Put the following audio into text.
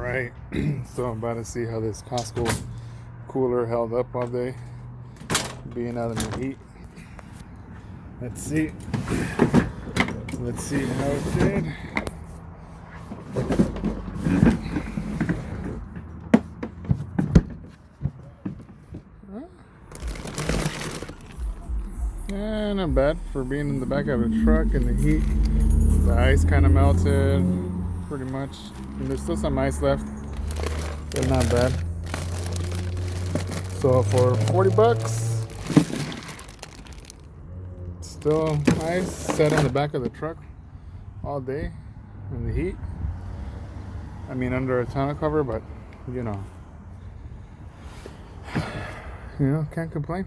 Alright, so I'm about to see how this Costco cooler held up all day, being out in the heat. Let's see. Let's see how it did. Yeah, not bad for being in the back of a truck in the heat. The ice kind of melted, pretty much. And there's still some ice left, but not bad. So for 40 bucks, still ice, sat in the back of the truck all day in the heat. I mean, under a tonneau cover, but you know, can't complain.